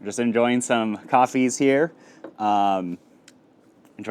Just enjoying some coffees here. Enjoying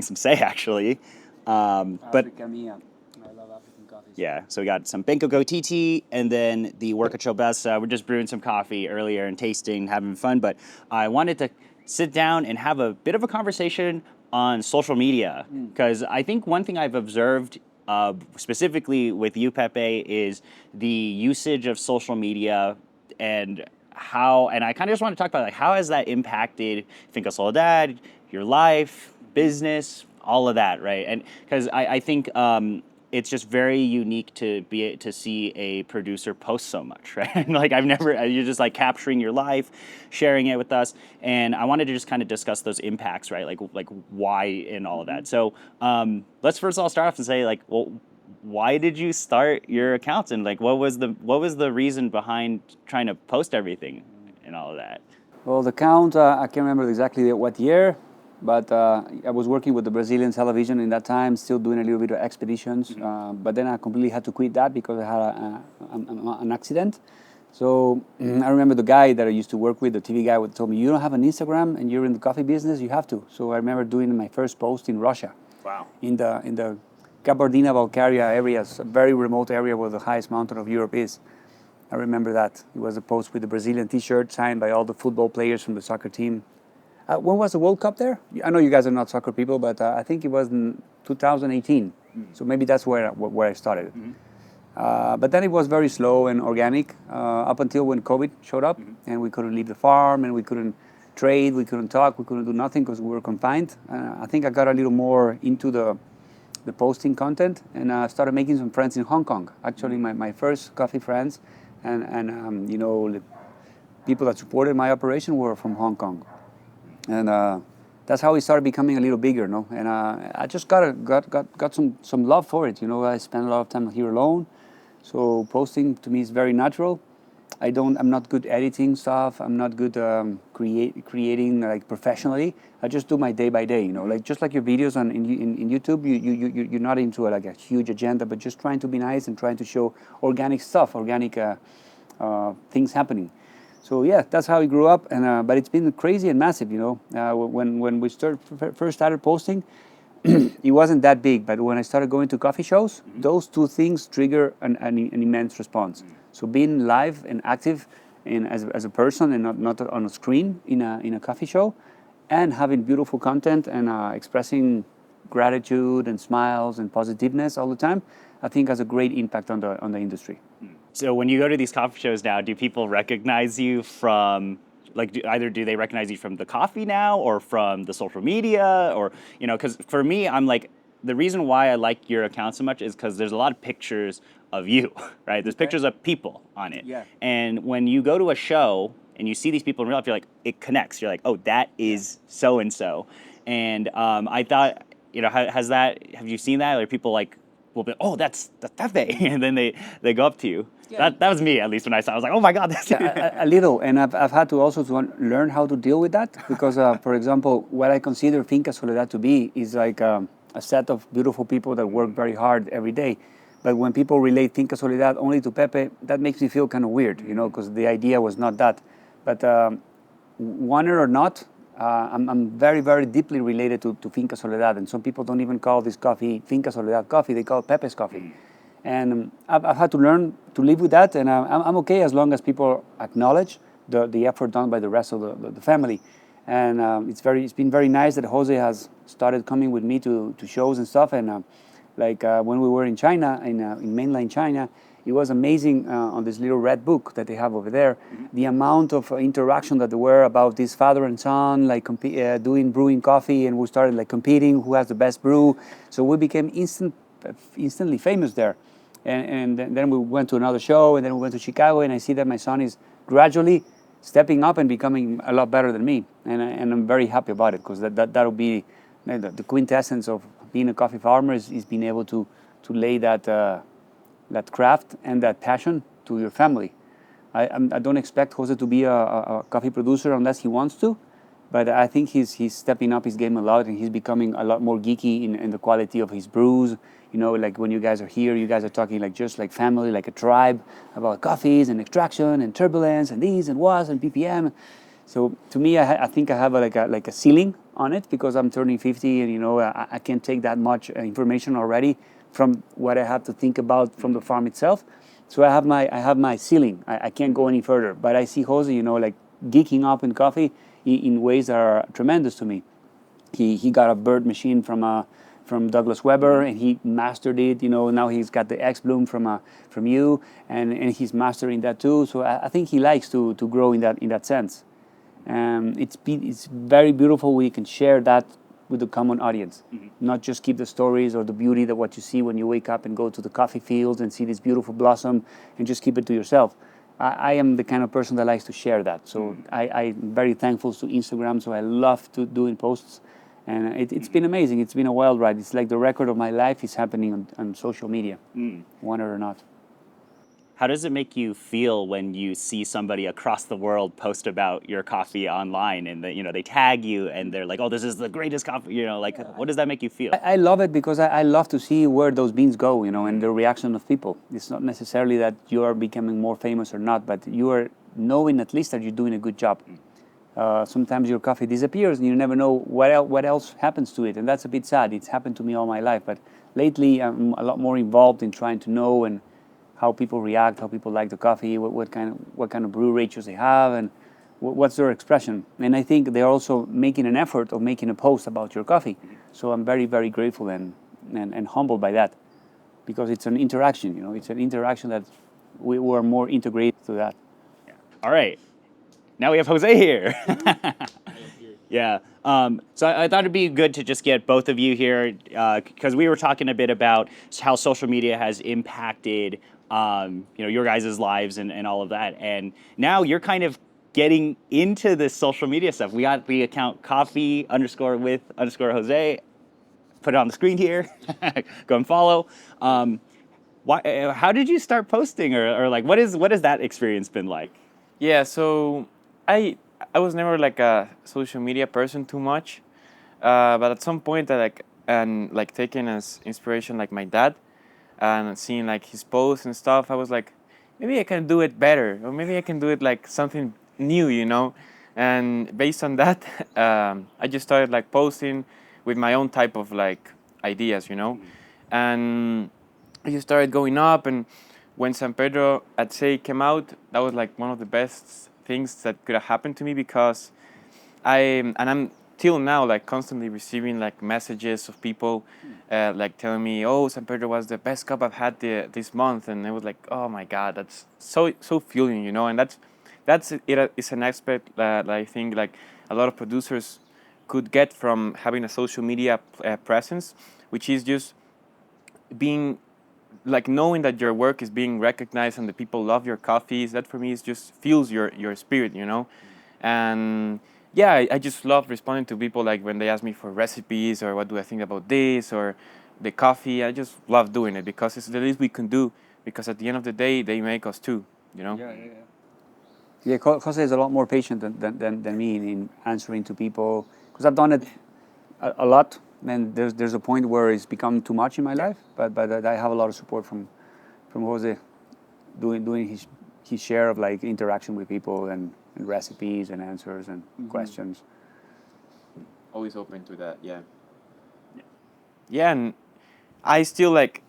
some say actually. But Africa mia. I love African coffees. yeah, so we got some Benko Goat Tea and then the Work Chobesa. We're just brewing some coffee earlier and tasting, having fun. But I wanted to sit down and have a bit of a conversation on social media because I think one thing I've observed specifically with you, Pepe, is the usage of social media and how, and I kind of just want to talk about like how has that impacted Finca Soledad, your life, business, all of that, right? And because I think it's just very unique to be to see a producer post so much, right? Like I've never, you're just like capturing your life, sharing it with us, and I wanted to just kind of discuss those impacts, right? Like why and all of that. So let's first of all start off and say like, well, why did you start your accounts and like what was the reason behind trying to post everything and all of that? Well, the count, I can't remember exactly what year, but I was working with the Brazilian television in that time, still doing a little bit of expeditions. But then I completely had to quit that because I had an accident. So I remember the guy that I used to work with, the TV guy, told me, "You don't have an Instagram and you're in the coffee business, you have to." So I remember doing my first post in Russia. Wow. In the Kabardina-Balkaria areas, a very remote area where the highest mountain of Europe is. I remember that. It was a post with the Brazilian T-shirt signed by all the football players from the soccer team. When was the World Cup there? I know you guys are not soccer people, but I think it was in 2018. So maybe that's where I started. But then it was very slow and organic up until when COVID showed up and we couldn't leave the farm and we couldn't trade, we couldn't talk, we couldn't do nothing because we were confined. I think I got a little more into the posting content and started making some friends in Hong Kong. Actually, my first coffee friends and you know, the people that supported my operation were from Hong Kong. And that's how it started becoming a little bigger, no? And I just got some love for it, you know. I spend a lot of time here alone, so posting to me is very natural. I'm not good editing stuff. I'm not good creating like professionally. I just do my day by day, you know, like just like your videos in YouTube. You're not into like a huge agenda, but just trying to be nice and trying to show organic stuff, organic things happening. So yeah, that's how I grew up, and but it's been crazy and massive, you know. When we first started posting, it wasn't that big, but when I started going to coffee shows, those two things trigger an immense response. So being live and active as a person and not on a screen in a coffee show, and having beautiful content and expressing gratitude and smiles and positiveness all the time, I think has a great impact on the industry. So when you go to these coffee shows now, do people recognize you from, like, either do they recognize you from the coffee now or from the social media, or, you know, because for me, I'm like, the reason why I like your account so much is because there's a lot of pictures of you, right? There's pictures of people on it. Yeah. And when you go to a show and you see these people in real life, you're like, it connects. You're like, oh, that is so-and-so. And I thought, you know, have you seen that? Or people like, will be, oh, that's Pepe, and then they go up to you. Yeah. That was me, at least, when I saw it. I was like, oh my God, that's A little, and I've had to also learn how to deal with that because, for example, what I consider Finca Soledad to be is like a set of beautiful people that work very hard every day. But when people relate Finca Soledad only to Pepe, that makes me feel kind of weird, you know, because the idea was not that. But want it or not, I'm very, very deeply related to Finca Soledad, and some people don't even call this coffee Finca Soledad coffee; they call it Pepe's coffee. And I've had to learn to live with that, and I'm okay as long as people acknowledge the effort done by the rest of the family. And it's been very nice that Jose has started coming with me to shows and stuff. And when we were in China, in mainland China, it was amazing on this little red book that they have over there, the amount of interaction that there were about this father and son, like brewing coffee, and we started like competing who has the best brew. So we became instantly famous there. And then we went to another show, and then we went to Chicago, and I see that my son is gradually stepping up and becoming a lot better than me. And I'm very happy about it, because that'll be the quintessence of being a coffee farmer is being able to lay that craft and that passion to your family. I don't expect Jose to be a coffee producer unless he wants to, but I think he's stepping up his game a lot, and he's becoming a lot more geeky in the quality of his brews. You know, like when you guys are here, you guys are talking like just like family, like a tribe, about coffees and extraction and turbulence and these and was and ppm. So to me, I think I have like a ceiling on it because I'm turning 50, and I can't take that much information already from what I have to think about from the farm itself. So I have my ceiling. I can't go any further. But I see Jose, like geeking up in coffee in ways that are tremendous to me. He got a bird machine from Douglas Weber, and he mastered it. Now he's got the X Bloom from you, and he's mastering that too. So I think he likes to grow in that sense. It's very beautiful when you can share that with the common audience, not just keep the stories or the beauty that what you see when you wake up and go to the coffee fields and see this beautiful blossom and just keep it to yourself. I am the kind of person that likes to share that. So I'm very thankful to Instagram. So I love to doing posts, and it's been amazing. It's been a wild ride. It's like the record of my life is happening on social media, want it or not. How does it make you feel when you see somebody across the world post about your coffee online and they tag you and they're like, "Oh, this is the greatest coffee," like what does that make you feel? I love it because I love to see where those beans go, and the reaction of people. It's not necessarily that you are becoming more famous or not, but you are knowing at least that you're doing a good job. Sometimes your coffee disappears and you never know what else happens to it, and that's a bit sad. It's happened to me all my life, but lately I'm a lot more involved in trying to know and how people react, how people like the coffee, what kind of brew ratios they have, and what's their expression. And I think they're also making an effort of making a post about your coffee. So I'm very, very grateful and humbled by that, because it's an interaction. It's an interaction that we are more integrated to that. All right, now we have Jose here. Yeah. So I thought it'd be good to just get both of you here because we were talking a bit about how social media has impacted your guys' lives and all of that. And now you're kind of getting into this social media stuff. We got the account coffee_with_Jose. Put it on the screen here. Go and follow. How did you start posting, or like what has that experience been like? Yeah, so I was never like a social media person too much, but at some point I taking as inspiration like my dad, and seeing like his posts and stuff, I was like, maybe I can do it better, or maybe I can do it like something new. And based on that, I just started like posting with my own type of like ideas. And I just started going up, and when San Pedro at Say came out, that was like one of the best things that could have happened to me, because I'm till now like constantly receiving like messages of people like telling me, "Oh, San Pedro was the best cup I've had this month," and it was like, "Oh my God, that's so fueling," and it's an aspect that I think like a lot of producers could get from having a social media presence, which is just being like knowing that your work is being recognized and the people love your coffees. That for me is just fuels your spirit. And yeah, I just love responding to people like when they ask me for recipes or what do I think about this or the coffee. I just love doing it because it's the least we can do, because at the end of the day they make us too. Yeah, Jose is a lot more patient than me in answering to people, because I've done it a lot. And there's a point where it's become too much in my life, but I have a lot of support from Jose, doing his share of like interaction with people and recipes and answers and questions. Always open to that. Yeah, and I still like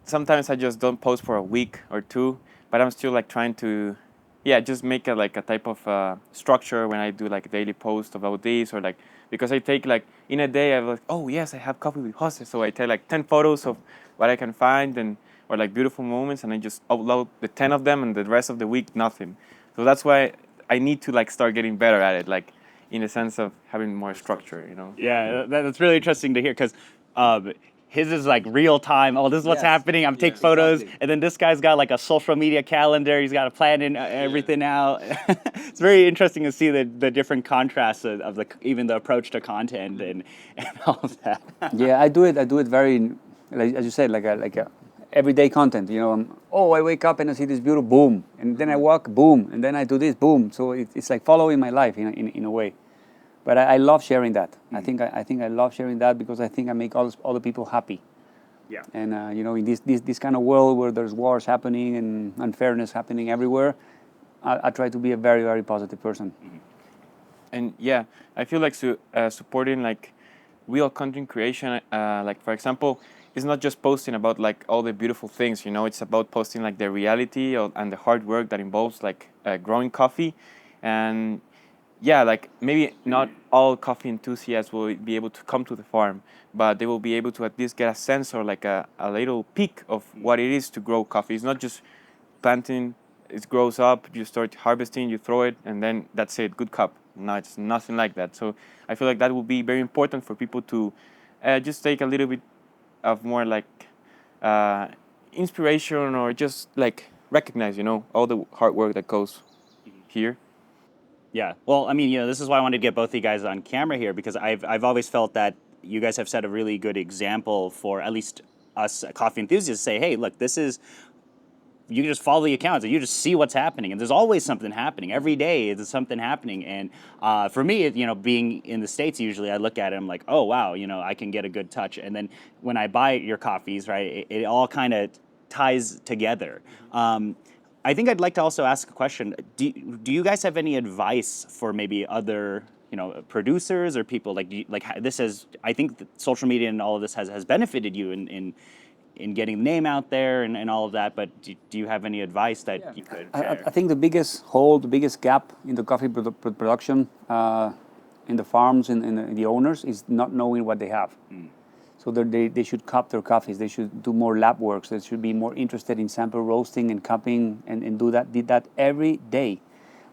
sometimes I just don't post for a week or two, but I'm still like trying to just make a type of structure when I do like a daily post about this, or like, because I take like in a day I'm like, oh yes, I have coffee with Jose, so I take like 10 photos of what I can find, and or like beautiful moments, and I just upload the 10 of them, and the rest of the week nothing. So that's why I need to like start getting better at it, like in the sense of having more structure. Yeah, that's really interesting to hear because his is like real time. Oh, this is what's happening. I'm taking photos, exactly. and then this guy's got like a social media calendar. He's got a plan in everything out. It's very interesting to see the different contrasts of even the approach to content and all of that. Yeah, I do it very, like, as you said, like a everyday content. I wake up and I see this beautiful boom, and then I walk, boom, and then I do this, boom. So it's like following my life in a way. But I love sharing that. I think I love sharing that because I think I make all the people happy. Yeah. And in this kind of world where there's wars happening and unfairness happening everywhere, I try to be a very, very positive person. And yeah, I feel like supporting like real content creation, like for example, it's not just posting about like all the beautiful things, you know, it's about posting like the reality and the hard work that involves like growing coffee. And yeah, like maybe not all coffee enthusiasts will be able to come to the farm, but they will be able to at least get a sense or like a little peek of what it is to grow coffee. It's not just planting, it grows up, you start harvesting, you throw it, and then that's it, good cup. No, it's nothing like that. So I feel like that will be very important for people to just take a little bit of more like uh, inspiration, or just like recognize, you know, all the hard work that goes here. Yeah. Well, I mean, this is why I wanted to get both of you guys on camera here because I've always felt that you guys have set a really good example for at least us coffee enthusiasts. Say, hey, look, this is you can just follow the accounts and you just see what's happening, and there's always something happening every day. There's something happening, and for me, being in the States, usually I look at it, I'm like, oh wow, I can get a good touch, and then when I buy your coffees, right, it all kind of ties together. I think I'd like to also ask a question. Do you guys have any advice for maybe other producers or people like this has I think that social media and all of this has benefited you in getting the name out there and all of that, but do you have any advice that you could share? I think the biggest hole, the biggest gap in the coffee production, in the farms, in the owners, is not knowing what they have. So they should cup their coffees. They should do more lab works. They should be more interested in sample roasting and cupping and did that every day.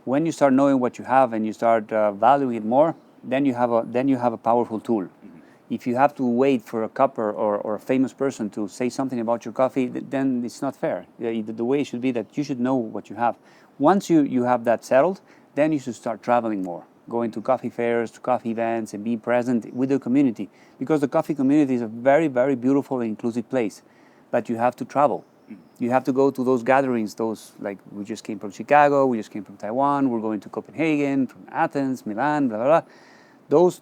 When you start knowing what you have and you start valuing it more, then you have a powerful tool. If you have to wait for a cupper or a famous person to say something about your coffee, then it's not fair. The way it should be that you should know what you have. Once you have that settled, then you should start traveling more, going to coffee fairs, to coffee events, and be present with the community. Because the coffee community is a very, very beautiful and inclusive place. But you have to travel. You have to go to those gatherings, like we just came from Chicago, we just came from Taiwan, we're going to Copenhagen, from Athens, Milan, blah, blah, blah.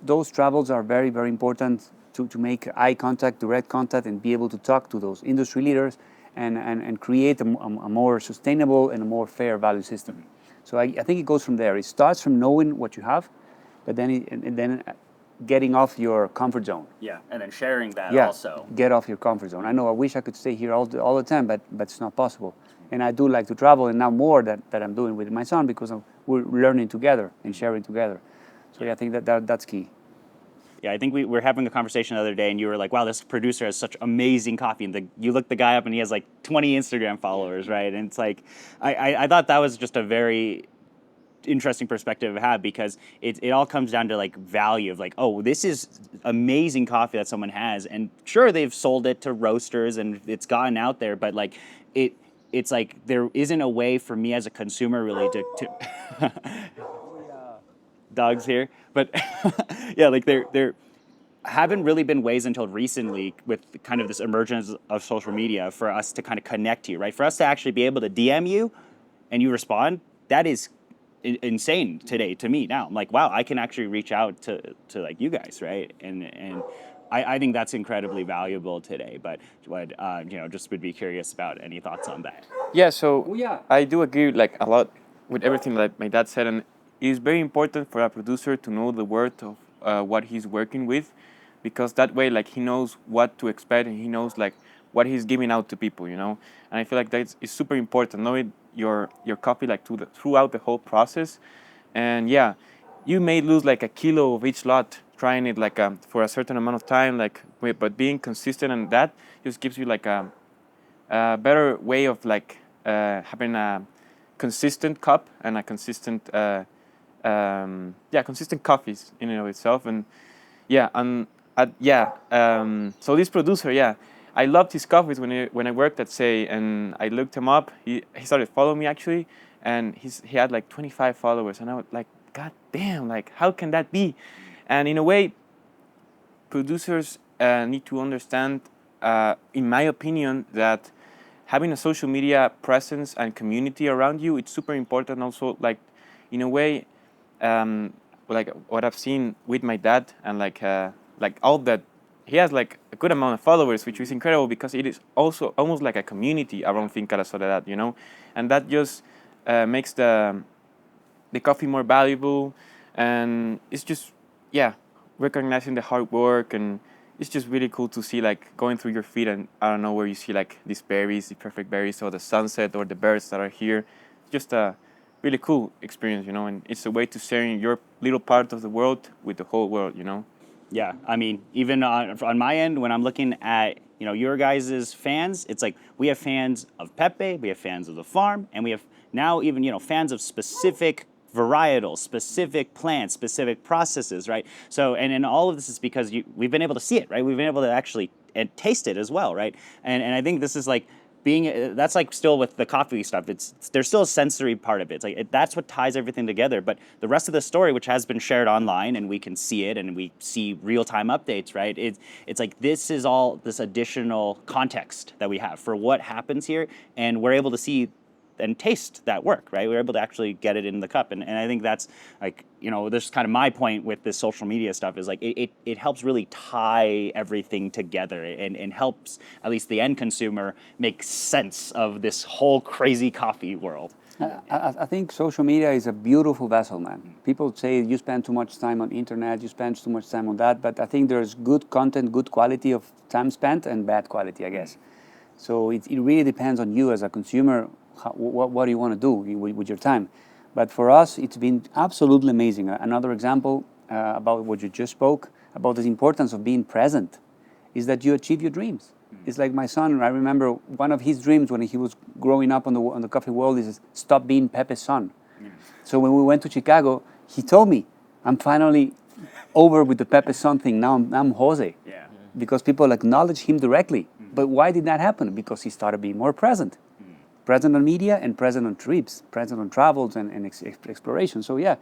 Those travels are very, very important to make eye contact, direct contact, and be able to talk to those industry leaders and create a more sustainable and a more fair value system. So I think it goes from there. It starts from knowing what you have, but then getting off your comfort zone. Yeah, and then sharing that Yeah, also. get off your comfort zone. I know I wish I could stay here all the time, but it's not possible. And I do like to travel, and now more that I'm doing with my son because we're learning together and sharing together. So yeah, I think that's key. Yeah, I think we were having a conversation the other day, and you were like, "Wow, this producer has such amazing coffee." And you look the guy up, and he has like 20 Instagram followers, right? And it's like, I thought that was just a very interesting perspective to have because it all comes down to like value of like, oh, this is amazing coffee that someone has, and sure they've sold it to roasters and it's gotten out there, but like it's like there isn't a way for me as a consumer really to dogs here, but yeah, like there haven't really been ways until recently with kind of this emergence of social media for us to kind of connect you, right? For us to actually be able to DM you and you respond, that is insane today to me now. I'm like, wow, I can actually reach out to like you guys, right? And I think that's incredibly valuable today. But just would be curious about any thoughts on that. Yeah, so Oh, yeah. I do agree like a lot with everything that my dad said, and it's very important for a producer to know the worth of what he's working with, because that way like he knows what to expect and he knows like what he's giving out to people, you know. And I feel like that is super important, knowing your coffee like throughout the whole process. And yeah, you may lose like a kilo of each lot trying it like for a certain amount of time, like but being consistent, and that just gives you like a better way of like having a consistent cup and a consistent consistent coffees in and of itself. And yeah, and so this producer, yeah, I loved his coffees when I worked at Say, and I looked him up. He started following me actually, and he had like 25 followers, and I was like, God damn, like how can that be? And in a way, producers need to understand, in my opinion, that having a social media presence and community around you, it's super important. Also, like in a way, like what I've seen with my dad, and like all that, he has like a good amount of followers, which is incredible because it is also almost like a community around Finca La Soledad, you know, and that just makes the coffee more valuable. and it's just, yeah, recognizing the hard work, and it's just really cool to see like going through your feed, and I don't know where you see like these berries, the perfect berries, or the sunset, or the birds that are here. Just a really cool experience, you know, and it's a way to sharing your little part of the world with the whole world, you know. Yeah, I mean, even on my end, when I'm looking at your guys' fans, it's like we have fans of Pepe, we have fans of the farm, and we have now even fans of specific varietals, specific plants, specific processes, right? So, and all of this is because we've been able to see it, right? We've been able to actually and taste it as well, right? And I think this is like being that's like still with the coffee stuff. There's still a sensory part of it. It's like that's what ties everything together. But the rest of the story, which has been shared online and we can see it and we see real time updates, right? It's like this is all this additional context that we have for what happens here, and we're able to see and taste that work, right? We're able to actually get it in the cup. And I think that's like, this is kind of my point with this social media stuff is like it helps really tie everything together and helps at least the end consumer make sense of this whole crazy coffee world. I think social media is a beautiful vessel, man. People say you spend too much time on internet, you spend too much time on that, but I think there's good content, good quality of time spent, and bad quality, I guess. So it really depends on you as a consumer. What do you want to do with your time? But for us, it's been absolutely amazing. Another example about what you just spoke about the importance of being present is that you achieve your dreams. It's like my son. I remember one of his dreams when he was growing up on the coffee world is stop being Pepe's son. So when we went to Chicago, he told me, "I'm finally over with the Pepe's son thing. Now I'm Jose." Yeah. Because people acknowledge him directly. But why did that happen? Because he started being more present. Present on media and present on trips, present on travels and exploration. So yeah,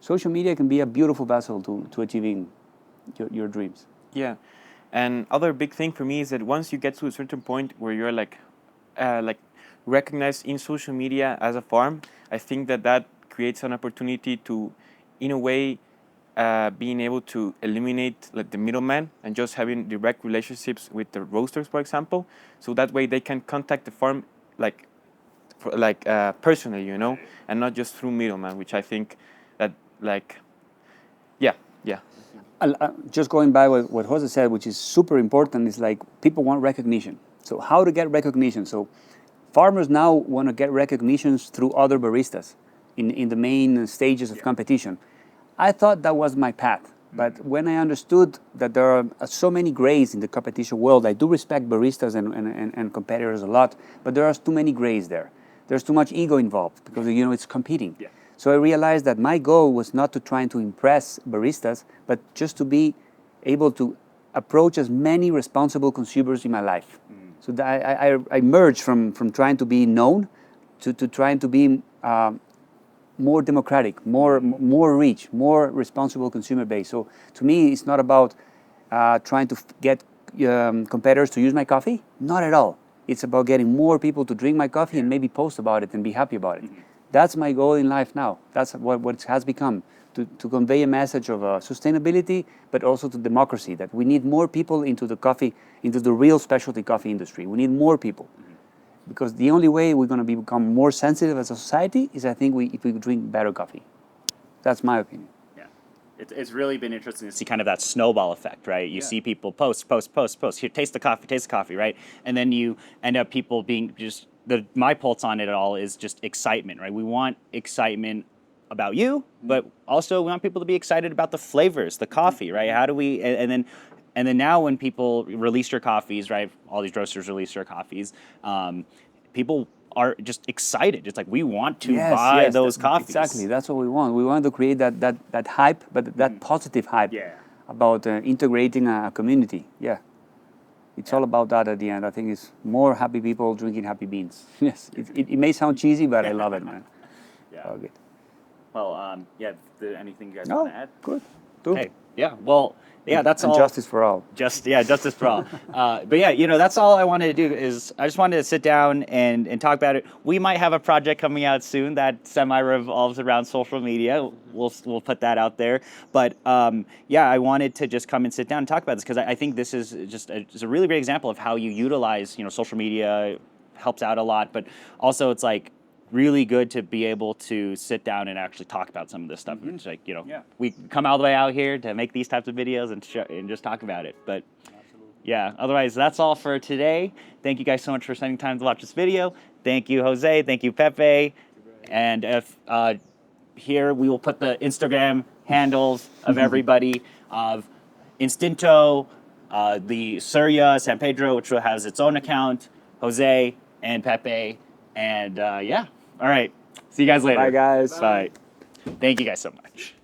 social media can be a beautiful vessel to achieving your dreams. Yeah, and other big thing for me is that once you get to a certain point where you're like recognized in social media as a farm, I think that creates an opportunity to, in a way, being able to eliminate like the middleman and just having direct relationships with the roasters, for example. So that way they can contact the farm like personally, you know, and not just through middleman, which I think that yeah. Just going by what Jose said, which is super important, is like people want recognition. So how to get recognition? So farmers now want to get recognitions through other baristas in the main stages of competition. I thought that was my path. But when I understood that there are so many grays in the competition world, I do respect baristas and competitors a lot, but there are too many grays there. There's too much ego involved because it's competing. Yeah. So I realized that my goal was not to try to impress baristas, but just to be able to approach as many responsible consumers in my life. So that I merged from trying to be known to trying to be more democratic, more rich, more responsible consumer base. So to me, it's not about trying to get competitors to use my coffee. Not at all. It's about getting more people to drink my coffee and maybe post about it and be happy about it. That's my goal in life now. That's what it has become, to convey a message of sustainability, but also to democracy, that we need more people into the coffee, into the real specialty coffee industry. We need more people. Because the only way we're going to become more sensitive as a society is, I think, if we drink better coffee. That's my opinion. Yeah. It's really been interesting to see kind of that snowball effect, right? You see people post. Here, taste the coffee, right? And then you end up people being just, my pulse on it all is just excitement, right? We want excitement about you, but also we want people to be excited about the flavors, the coffee, right? How do we, and then now when people release their coffees, right? All these roasters release their coffees, people are just excited. It's like we want to buy those coffees. Exactly, that's what we want. We want to create that hype, but that positive hype about integrating a community. Yeah, it's all about that at the end. I think it's more happy people drinking happy beans. Yes, it may sound cheesy, but I love it, man. Yeah. All good. Well, anything you guys want to add? Good. Hey, yeah. Well, yeah, that's all. Justice for all. Justice for all. But yeah, that's all I wanted to do is I just wanted to sit down and talk about it. We might have a project coming out soon that semi-revolves around social media. We'll put that out there. But yeah, I wanted to just come and sit down and talk about this because I think this is just it's a really great example of how you utilize, social media helps out a lot. But also it's like, really good to be able to sit down and actually talk about some of this stuff. It's like, Yeah. we come all the way out here to make these types of videos and just talk about it. But yeah, otherwise, that's all for today. Thank you guys so much for spending time to watch this video. Thank you, Jose. Thank you, Pepe. And if here we will put the Instagram handles of everybody, of Instinto, the Surya San Pedro, which has its own account, Jose and Pepe. And yeah, all right. See you guys later. Bye, guys. Bye. Thank you guys so much.